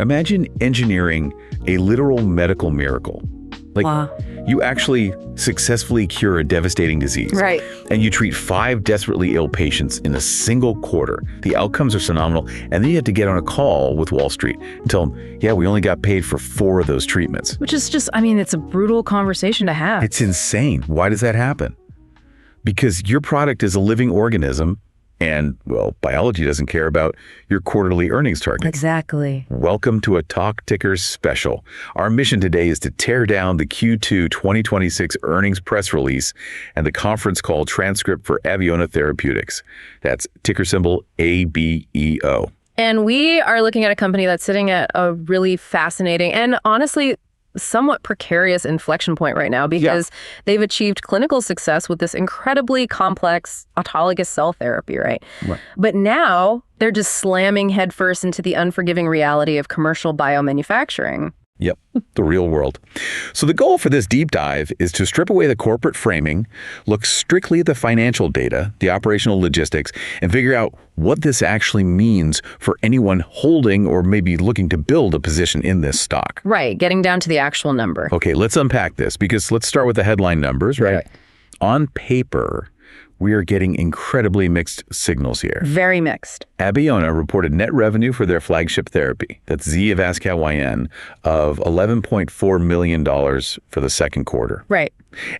Imagine engineering a literal medical miracle. Like, you actually successfully cure a devastating disease. Right. And you treat 5 desperately ill patients in a single quarter. The outcomes are phenomenal. And then you have to get on a call with Wall Street and tell them, yeah, we only got paid for 4 of those treatments. Which is just, I mean, it's a brutal conversation to have. It's insane. Why does that happen? Because your product is a living organism. And, well, biology doesn't care about your quarterly earnings target. Exactly. Welcome to a Talk Tickers special. Our mission today is to tear down the Q2 2026 earnings press release and the conference call transcript for Abeona Therapeutics. That's ticker symbol ABEO. And we are looking at a company that's sitting at a really fascinating and honestly somewhat precarious inflection point right now because they've achieved clinical success with this incredibly complex autologous cell therapy, right? But now they're just slamming headfirst into the unforgiving reality of commercial biomanufacturing. Yep, the real world. So the goal for this deep dive is to strip away the corporate framing, look strictly at the financial data, the operational logistics, and figure out what this actually means for anyone holding or maybe looking to build a position in this stock. Right, getting down to the actual number. Okay, let's unpack this because let's start with the headline numbers, right? On paper, we are getting incredibly mixed signals here. Very mixed. Abeona reported net revenue for their flagship therapy, that's ZEVASKYN, of $11.4 million for the second quarter. Right.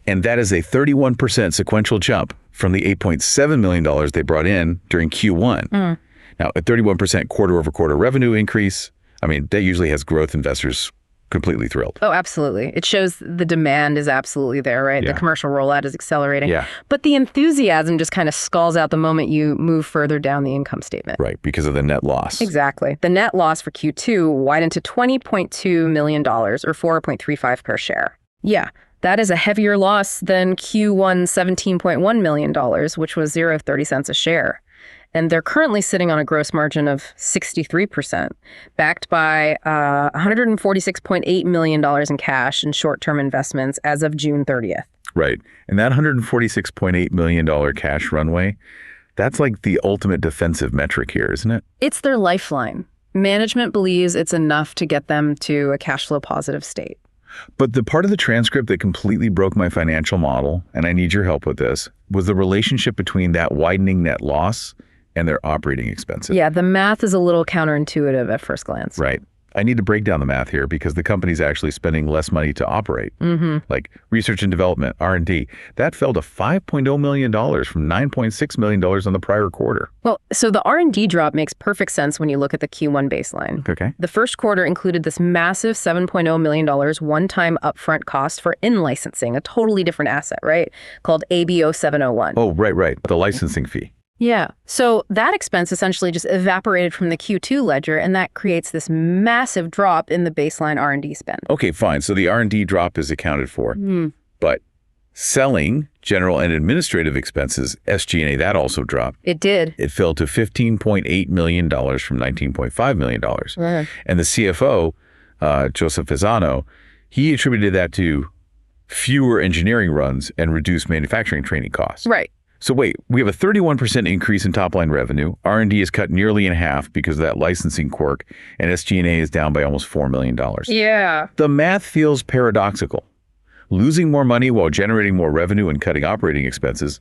And that is a 31% sequential jump from the $8.7 million they brought in during Q1. Now, a 31% quarter-over-quarter revenue increase, I mean, that usually has growth investors completely thrilled. Oh, absolutely. It shows the demand is absolutely there, right? The commercial rollout is accelerating. But the enthusiasm just kind of skulls out the moment you move further down the income statement. Right, because of the net loss. Exactly. The net loss for Q2 widened to $20.2 million or 4.35 per share. Yeah, that is a heavier loss than Q1 $17.1 million, which was 0.30 cents a share. And they're currently sitting on a gross margin of 63%, backed by $146.8 million in cash and short-term investments as of June 30th. Right. And that $146.8 million cash runway, that's like the ultimate defensive metric here, isn't it? It's their lifeline. Management believes it's enough to get them to a cash flow positive state. But the part of the transcript that completely broke my financial model, and I need your help with this, was the relationship between that widening net loss and their operating expenses. Yeah, the math is a little counterintuitive at first glance. Right. I need to break down the math here because the company's actually spending less money to operate. Like research and development, R&D, that fell to $5.0 million from $9.6 million on the prior quarter. Well, so the R&D drop makes perfect sense when you look at the Q1 baseline. Okay. The first quarter included this massive $7.0 million one-time upfront cost for in-licensing, a totally different asset, right? Called ABO 701. Oh, right. The licensing fee. Yeah. So that expense essentially just evaporated from the Q2 ledger, and that creates this massive drop in the baseline R&D spend. Okay, fine. So the R&D drop is accounted for. But selling, general and administrative expenses, SG&A, that also dropped. It did. It fell to $15.8 million from $19.5 million. And the CFO, Joseph Pisano, he attributed that to fewer engineering runs and reduced manufacturing training costs. Right. So wait, we have a 31% increase in top-line revenue. R&D is cut nearly in half because of that licensing quirk, and SG&A is down by almost $4 million. Yeah. The math feels paradoxical. Losing more money while generating more revenue and cutting operating expenses,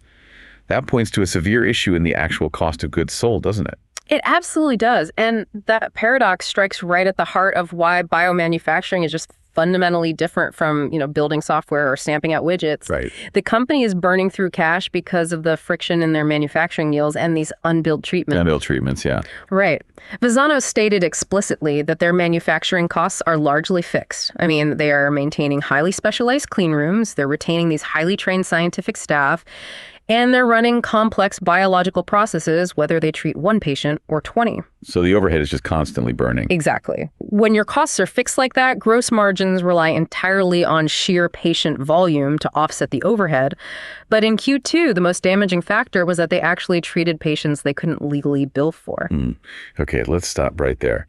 that points to a severe issue in the actual cost of goods sold, doesn't it? It absolutely does. And that paradox strikes right at the heart of why biomanufacturing is just fundamentally different from, building software or stamping out widgets. Right. The company is burning through cash because of the friction in their manufacturing yields and these unbilled treatments. Unbilled treatments, yeah. Right. Pisano stated explicitly that their manufacturing costs are largely fixed. I mean, they are maintaining highly specialized clean rooms, they're retaining these highly trained scientific staff, and they're running complex biological processes, whether they treat one patient or 20. So the overhead is just constantly burning. Exactly. When your costs are fixed like that, gross margins rely entirely on sheer patient volume to offset the overhead. But in Q2, the most damaging factor was that they actually treated patients they couldn't legally bill for. Okay, let's stop right there.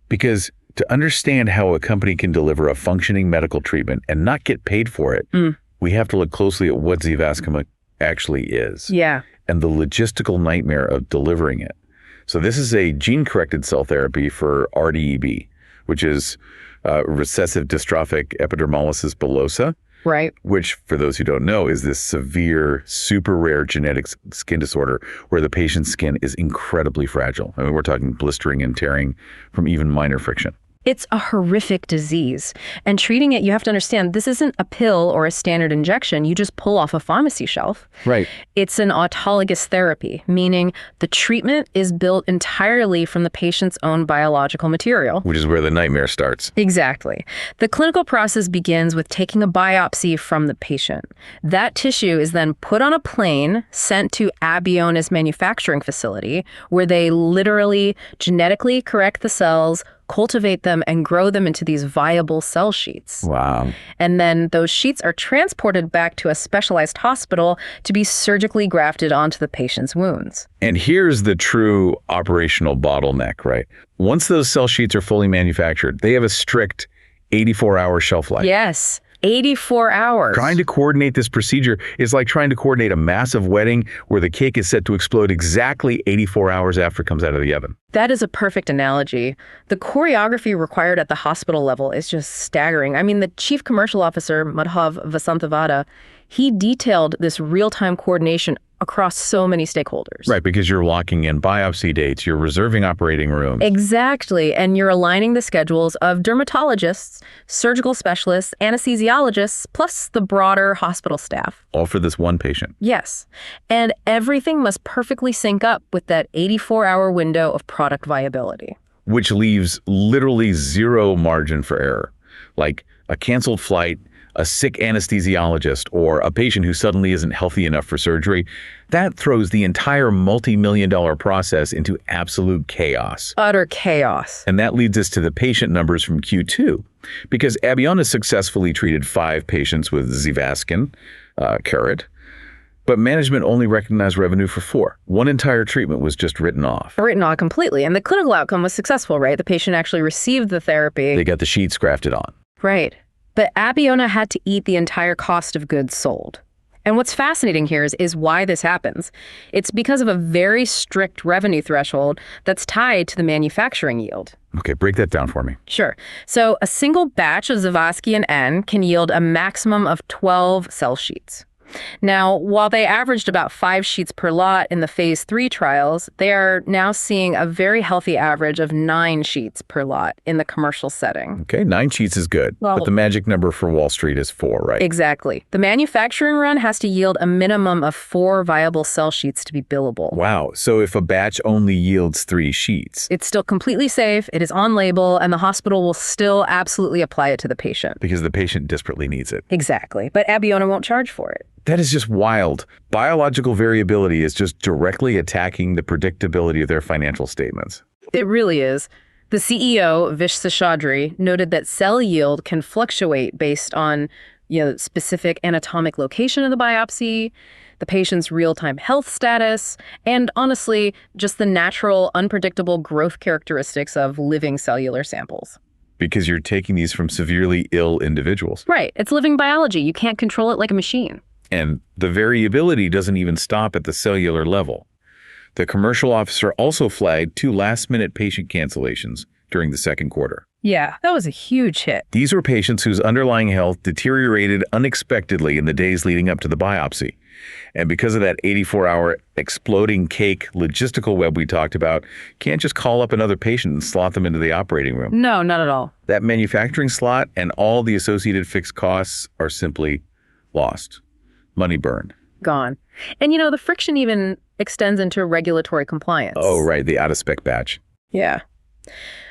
Because to understand how a company can deliver a functioning medical treatment and not get paid for it, we have to look closely at what ZEVASKYN actually is. Yeah. And the logistical nightmare of delivering it. So this is a gene-corrected cell therapy for RDEB, which is recessive dystrophic epidermolysis bullosa. Right. Which, for those who don't know, is this severe, super rare genetic skin disorder where the patient's skin is incredibly fragile. I mean, we're talking blistering and tearing from even minor friction. It's a horrific disease. And treating it, you have to understand, this isn't a pill or a standard injection you just pull off a pharmacy shelf. Right. It's an autologous therapy, meaning the treatment is built entirely from the patient's own biological material. Which is where the nightmare starts. Exactly. The clinical process begins with taking a biopsy from the patient. That tissue is then put on a plane, sent to Abeona's manufacturing facility, where they literally genetically correct the cells, cultivate them, and grow them into these viable cell sheets. Wow. And then those sheets are transported back to a specialized hospital to be surgically grafted onto the patient's wounds. And here's the true operational bottleneck, right? Once those cell sheets are fully manufactured, they have a strict 84-hour shelf life. Yes. 84 hours. Trying to coordinate this procedure is like trying to coordinate a massive wedding where the cake is set to explode exactly 84 hours after it comes out of the oven. That is a perfect analogy. The choreography required at the hospital level is just staggering. I mean, the chief commercial officer, Madhav Vasanthavada, he detailed this real-time coordination across so many stakeholders. Right, because you're locking in biopsy dates, you're reserving operating rooms. Exactly, and you're aligning the schedules of dermatologists, surgical specialists, anesthesiologists, plus the broader hospital staff. All for this one patient. Yes, and everything must perfectly sync up with that 84-hour window of product viability. Which leaves literally zero margin for error. Like a canceled flight, a sick anesthesiologist, or a patient who suddenly isn't healthy enough for surgery, that throws the entire multi-million-dollar process into absolute chaos. Utter chaos. And that leads us to the patient numbers from Q2, because Abeona successfully treated 5 patients with ZEVASKYN, carrot, but management only recognized revenue for 4. One entire treatment was just written off. Written off completely, and the clinical outcome was successful, right? The patient actually received the therapy. They got the sheets grafted on. Right. But Abeona had to eat the entire cost of goods sold. And what's fascinating here is why this happens. It's because of a very strict revenue threshold that's tied to the manufacturing yield. Okay, break that down for me. Sure. So a single batch of ZEVASKYN N can yield a maximum of 12 cell sheets. Now, while they averaged about 5 sheets per lot in the phase 3 trials, they are now seeing a very healthy average of 9 sheets per lot in the commercial setting. Okay, 9 sheets is good, but the magic number for Wall Street is 4, right? Exactly. The manufacturing run has to yield a minimum of 4 viable cell sheets to be billable. Wow, so if a batch only yields 3 sheets... It's still completely safe, it is on label, and the hospital will still absolutely apply it to the patient. Because the patient desperately needs it. Exactly, but Abeona won't charge for it. That is just wild. Biological variability is just directly attacking the predictability of their financial statements. It really is. The CEO, Vish Seshadri, noted that cell yield can fluctuate based on, specific anatomic location of the biopsy, the patient's real-time health status, and honestly, just the natural, unpredictable growth characteristics of living cellular samples. Because you're taking these from severely ill individuals. Right. It's living biology. You can't control it like a machine. And the variability doesn't even stop at the cellular level. The commercial officer also flagged 2 last-minute patient cancellations during the second quarter. Yeah, that was a huge hit. These were patients whose underlying health deteriorated unexpectedly in the days leading up to the biopsy. And because of that 84-hour exploding cake logistical web we talked about, can't just call up another patient and slot them into the operating room. No, not at all. That manufacturing slot and all the associated fixed costs are simply lost. Money burned. Gone. And the friction even extends into regulatory compliance. Oh, right, the out-of-spec batch. Yeah.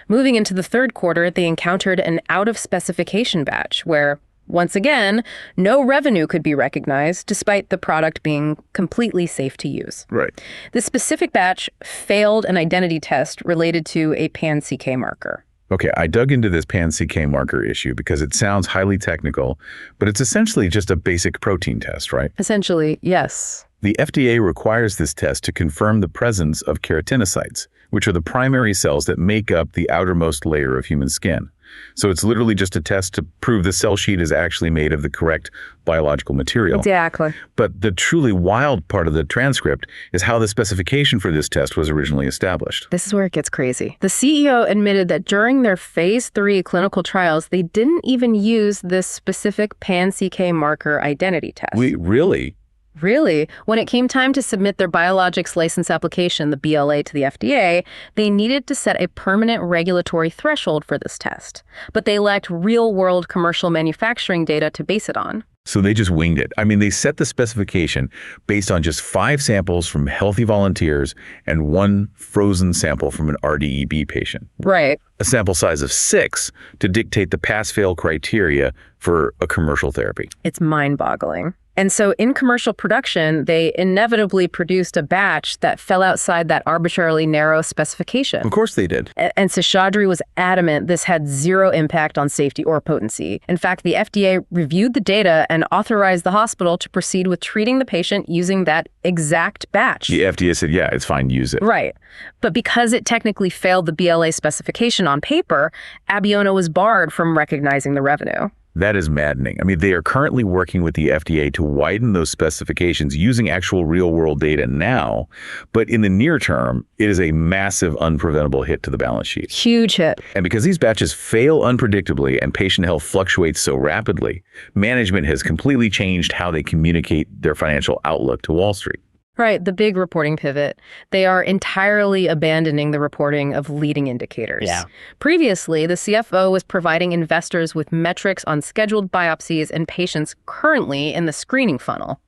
Moving into the third quarter, they encountered an out-of-specification batch where, once again, no revenue could be recognized despite the product being completely safe to use. Right. This specific batch failed an identity test related to a pan-CK marker. Okay, I dug into this pan-CK marker issue because it sounds highly technical, but it's essentially just a basic protein test, right? Essentially, yes. The FDA requires this test to confirm the presence of keratinocytes, which are the primary cells that make up the outermost layer of human skin. So it's literally just a test to prove the cell sheet is actually made of the correct biological material. Exactly. But the truly wild part of the transcript is how the specification for this test was originally established. This is where it gets crazy. The CEO admitted that during their phase 3 clinical trials, they didn't even use this specific pan-CK marker identity test. Really? Really? When it came time to submit their biologics license application, the BLA, to the FDA, they needed to set a permanent regulatory threshold for this test. But they lacked real-world commercial manufacturing data to base it on. So they just winged it. I mean, they set the specification based on just 5 samples from healthy volunteers and 1 frozen sample from an RDEB patient. Right. A sample size of 6 to dictate the pass-fail criteria for a commercial therapy. It's mind-boggling. And so in commercial production, they inevitably produced a batch that fell outside that arbitrarily narrow specification. Of course they did. And Seshadri was adamant this had 0 impact on safety or potency. In fact, the FDA reviewed the data and authorized the hospital to proceed with treating the patient using that exact batch. The FDA said, yeah, it's fine, use it. Right. But because it technically failed the BLA specification on paper, Abeona was barred from recognizing the revenue. That is maddening. I mean, they are currently working with the FDA to widen those specifications using actual real-world data now, but in the near term, it is a massive, unpreventable hit to the balance sheet. Huge hit. And because these batches fail unpredictably and patient health fluctuates so rapidly, management has completely changed how they communicate their financial outlook to Wall Street. Right, the big reporting pivot. They are entirely abandoning the reporting of leading indicators. Yeah. Previously, the CFO was providing investors with metrics on scheduled biopsies and patients currently in the screening funnel.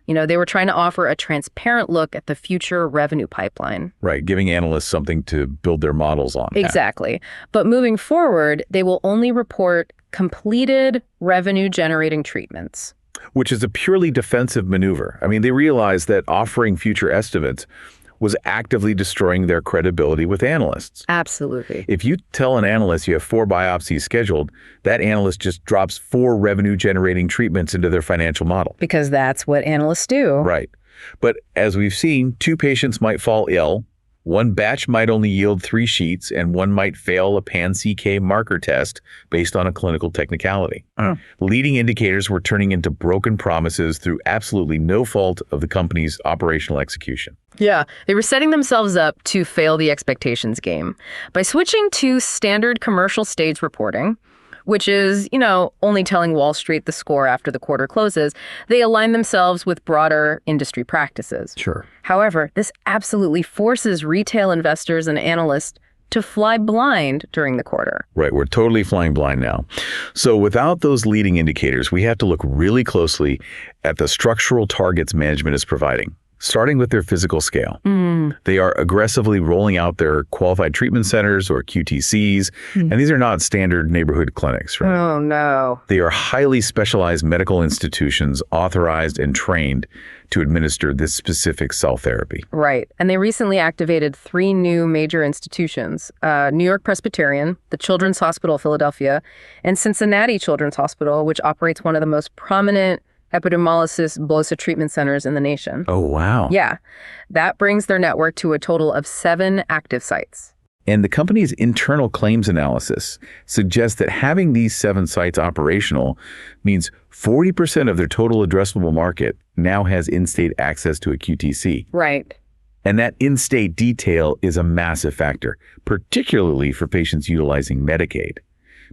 You know, they were trying to offer a transparent look at the future revenue pipeline. Right, giving analysts something to build their models on. Exactly. But moving forward, they will only report completed revenue-generating treatments. Which is a purely defensive maneuver. I mean, they realized that offering future estimates was actively destroying their credibility with analysts. Absolutely. If you tell an analyst you have 4 biopsies scheduled, that analyst just drops 4 revenue-generating treatments into their financial model. Because that's what analysts do. Right. But as we've seen, 2 patients might fall ill, 1 batch might only yield 3 sheets, and 1 might fail a pan-CK marker test based on a clinical technicality. Leading indicators were turning into broken promises through absolutely no fault of the company's operational execution. Yeah, they were setting themselves up to fail the expectations game. By switching to standard commercial stage reporting, which is, you know, only telling Wall Street the score after the quarter closes, they align themselves with broader industry practices. Sure. However, this absolutely forces retail investors and analysts to fly blind during the quarter. Right, we're totally flying blind now. So without those leading indicators, we have to look really closely at the structural targets management is providing. Starting with their physical scale. They are aggressively rolling out their qualified treatment centers or QTCs, and these are not standard neighborhood clinics, right? Oh, no. They are highly specialized medical institutions authorized and trained to administer this specific cell therapy. Right. And they recently activated 3 new major institutions, New York-Presbyterian, the Children's Hospital of Philadelphia, and Cincinnati Children's Hospital, which operates one of the most prominent epidermolysis bullosa treatment centers in the nation. Oh, wow. Yeah. That brings their network to a total of 7 active sites. And the company's internal claims analysis suggests that having these 7 sites operational means 40% of their total addressable market now has in-state access to a QTC. Right. And that in-state detail is a massive factor, particularly for patients utilizing Medicaid,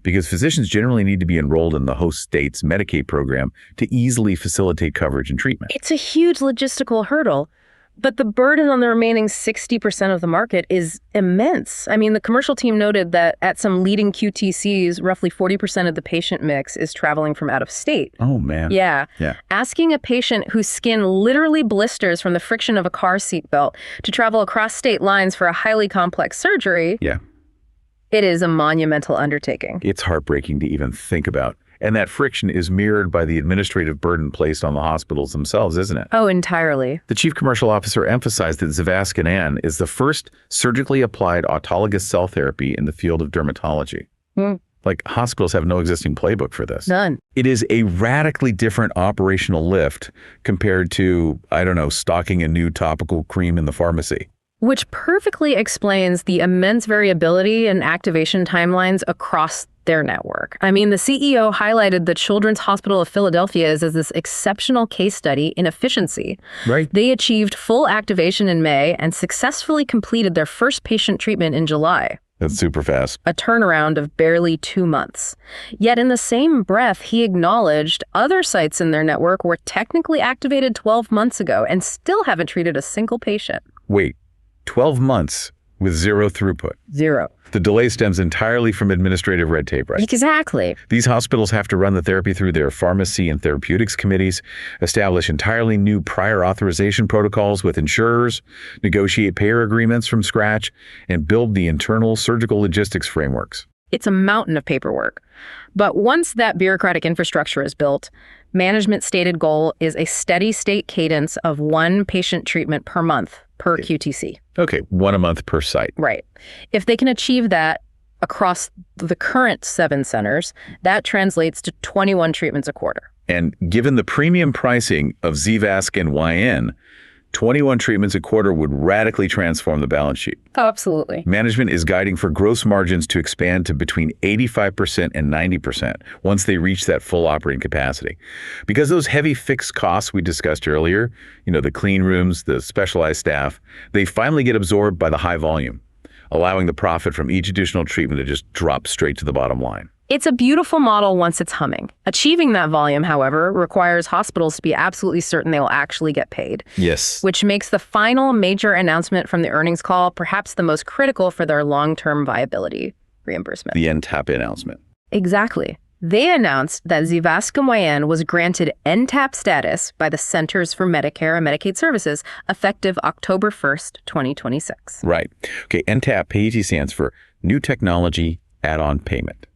because physicians generally need to be enrolled in the host state's Medicaid program to easily facilitate coverage and treatment. It's a huge logistical hurdle, but the burden on the remaining 60% of the market is immense. I mean, the commercial team noted that at some leading QTCs, roughly 40% of the patient mix is traveling from out of state. Oh, man. Yeah. Asking a patient whose skin literally blisters from the friction of a car seatbelt to travel across state lines for a highly complex surgery. Yeah. It is a monumental undertaking. It's heartbreaking to even think about. And that friction is mirrored by the administrative burden placed on the hospitals themselves, isn't it? Oh, entirely. The chief commercial officer emphasized that ZEVASKYN is the first surgically applied autologous cell therapy in the field of dermatology. Like, hospitals have no existing playbook for this. None. It is a radically different operational lift compared to, I don't know, stocking a new topical cream in the pharmacy. Which perfectly explains the immense variability in activation timelines across their network. I mean, the CEO highlighted the Children's Hospital of Philadelphia as this exceptional case study in efficiency. Right. They achieved full activation in May and successfully completed their first patient treatment in July. That's super fast. A turnaround of barely 2 months. Yet in the same breath, he acknowledged other sites in their network were technically activated 12 months ago and still haven't treated a single patient. Wait, 12 months with zero throughput. Zero. The delay stems entirely from administrative red tape, right? Exactly. These hospitals have to run the therapy through their pharmacy and therapeutics committees, establish entirely new prior authorization protocols with insurers, negotiate payer agreements from scratch, and build the internal surgical logistics frameworks. It's a mountain of paperwork. But once that bureaucratic infrastructure is built, management's stated goal is a steady state cadence of 1 patient treatment per month per QTC. Okay, 1 a month per site. Right. If they can achieve that across the current 7 centers, that translates to 21 treatments a quarter. And given the premium pricing of ZEVASKYN YN, 21 treatments a quarter would radically transform the balance sheet. Oh, absolutely. Management is guiding for gross margins to expand to between 85% and 90% once they reach that full operating capacity. Because those heavy fixed costs we discussed earlier, the clean rooms, the specialized staff, they finally get absorbed by the high volume, allowing the profit from each additional treatment to just drop straight to the bottom line. It's a beautiful model once it's humming. Achieving that volume, however, requires hospitals to be absolutely certain they will actually get paid. Yes. Which makes the final major announcement from the earnings call perhaps the most critical for their long-term viability reimbursement. The NTAP announcement. Exactly. They announced that ZEVASKYN YN was granted NTAP status by the Centers for Medicare and Medicaid Services effective October 1st, 2026. Right. Okay, NTAP, PET stands for New Technology Add-on Payment.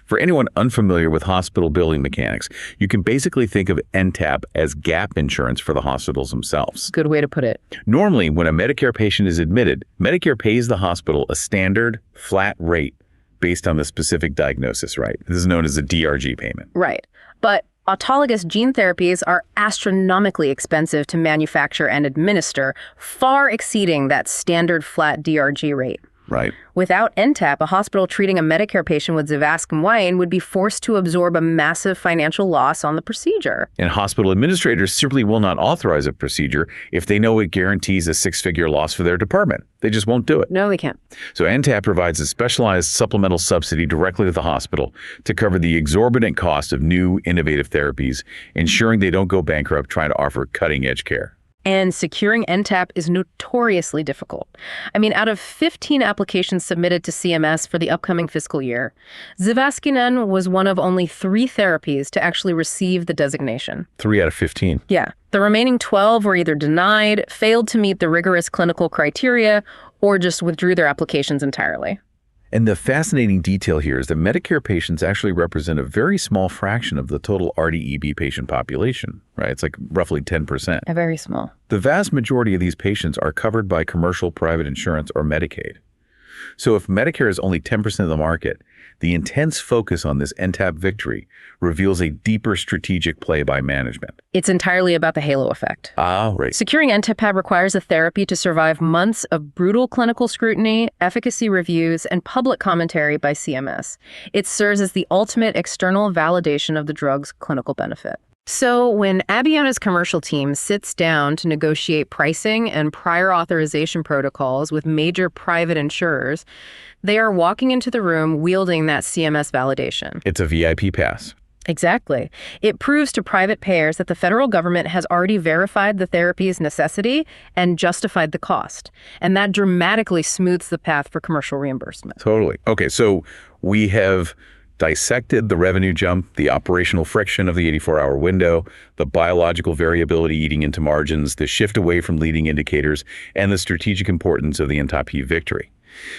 For anyone unfamiliar with hospital billing mechanics, you can basically think of NTAP as gap insurance for the hospitals themselves. Good way to put it. Normally, when a Medicare patient is admitted, Medicare pays the hospital a standard, flat rate based on the specific diagnosis, right? This is known as a DRG payment. Right. But autologous gene therapies are astronomically expensive to manufacture and administer, far exceeding that standard flat DRG rate. Right. Without NTAP, a hospital treating a Medicare patient with ZEVASKYN YN would be forced to absorb a massive financial loss on the procedure. And hospital administrators simply will not authorize a procedure if they know it guarantees a 6-figure loss for their department. They just won't do it. No, they can't. So NTAP provides a specialized supplemental subsidy directly to the hospital to cover the exorbitant cost of new, innovative therapies, ensuring they don't go bankrupt trying to offer cutting-edge care. And securing NTAP is notoriously difficult. I mean, out of 15 applications submitted to CMS for the upcoming fiscal year, ZEVASKYN was one of only 3 therapies to actually receive the designation. 3 out of 15. Yeah. The remaining 12 were either denied, failed to meet the rigorous clinical criteria, or just withdrew their applications entirely. And the fascinating detail here is that Medicare patients actually represent a very small fraction of the total RDEB patient population, right? It's like roughly 10%. A very small. The vast majority of these patients are covered by commercial private insurance or Medicaid. So if Medicare is only 10% of the market, the intense focus on this NTAP victory reveals a deeper strategic play by management. It's entirely about the halo effect. Ah, right. Securing NTAP requires a therapy to survive months of brutal clinical scrutiny, efficacy reviews, and public commentary by CMS. It serves as the ultimate external validation of the drug's clinical benefit. So when Abeona's commercial team sits down to negotiate pricing and prior authorization protocols with major private insurers, they are walking into the room wielding that CMS validation. It's a VIP pass. Exactly. It proves to private payers that the federal government has already verified the therapy's necessity and justified the cost. And that dramatically smooths the path for commercial reimbursement. Totally. Okay, so we have dissected the revenue jump, the operational friction of the 84-hour window, the biological variability eating into margins, the shift away from leading indicators, and the strategic importance of the NTAP victory.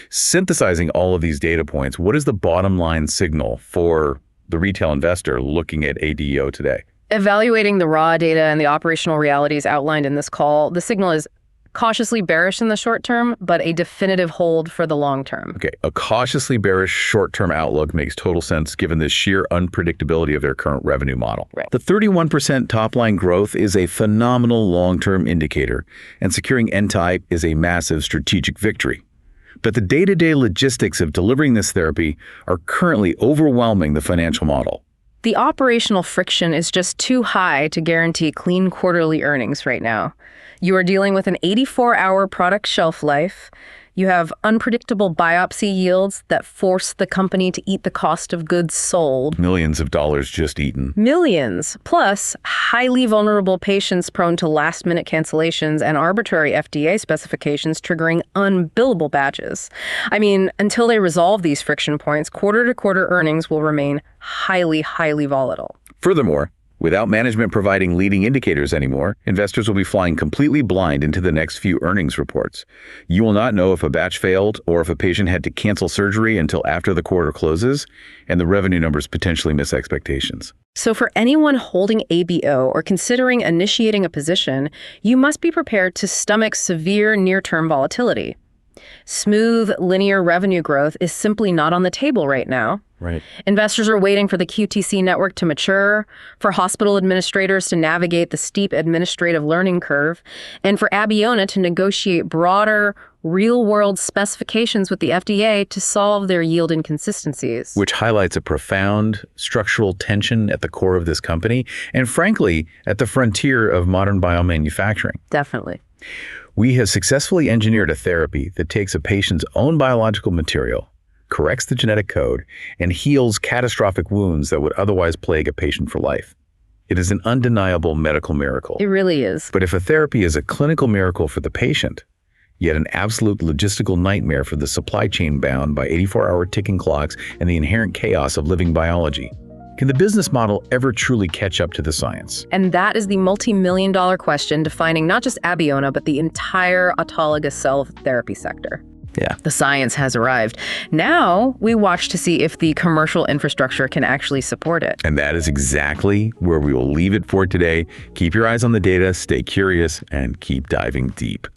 Synthesizing all of these data points, what is the bottom line signal for the retail investor looking at ADEO today? Evaluating the raw data and the operational realities outlined in this call, the signal is cautiously bearish in the short term, but a definitive hold for the long term. Okay, a cautiously bearish short-term outlook makes total sense given the sheer unpredictability of their current revenue model. Right. The 31% top-line growth is a phenomenal long-term indicator, and securing NTAP is a massive strategic victory. But the day-to-day logistics of delivering this therapy are currently overwhelming the financial model. The operational friction is just too high to guarantee clean quarterly earnings right now. You are dealing with an 84-hour product shelf life. You have unpredictable biopsy yields that force the company to eat the cost of goods sold. Millions of dollars just eaten. Millions, plus highly vulnerable patients prone to last-minute cancellations and arbitrary FDA specifications triggering unbillable batches. I mean, until they resolve these friction points, quarter-to-quarter earnings will remain highly, highly volatile. Furthermore, without management providing leading indicators anymore, investors will be flying completely blind into the next few earnings reports. You will not know if a batch failed or if a patient had to cancel surgery until after the quarter closes, and the revenue numbers potentially miss expectations. So for anyone holding ABO or considering initiating a position, you must be prepared to stomach severe near-term volatility. Smooth, linear revenue growth is simply not on the table right now. Right. Investors are waiting for the QTC network to mature, for hospital administrators to navigate the steep administrative learning curve, and for Abeona to negotiate broader, real-world specifications with the FDA to solve their yield inconsistencies. Which highlights a profound structural tension at the core of this company, and frankly, at the frontier of modern biomanufacturing. Definitely. We have successfully engineered a therapy that takes a patient's own biological material, corrects the genetic code, and heals catastrophic wounds that would otherwise plague a patient for life. It is an undeniable medical miracle. It really is. But if a therapy is a clinical miracle for the patient, yet an absolute logistical nightmare for the supply chain bound by 84-hour ticking clocks and the inherent chaos of living biology, can the business model ever truly catch up to the science? And that is the multi-million-dollar question defining not just Abeona, but the entire autologous cell therapy sector. Yeah. The science has arrived. Now we watch to see if the commercial infrastructure can actually support it. And that is exactly where we will leave it for today. Keep your eyes on the data, stay curious, and keep diving deep.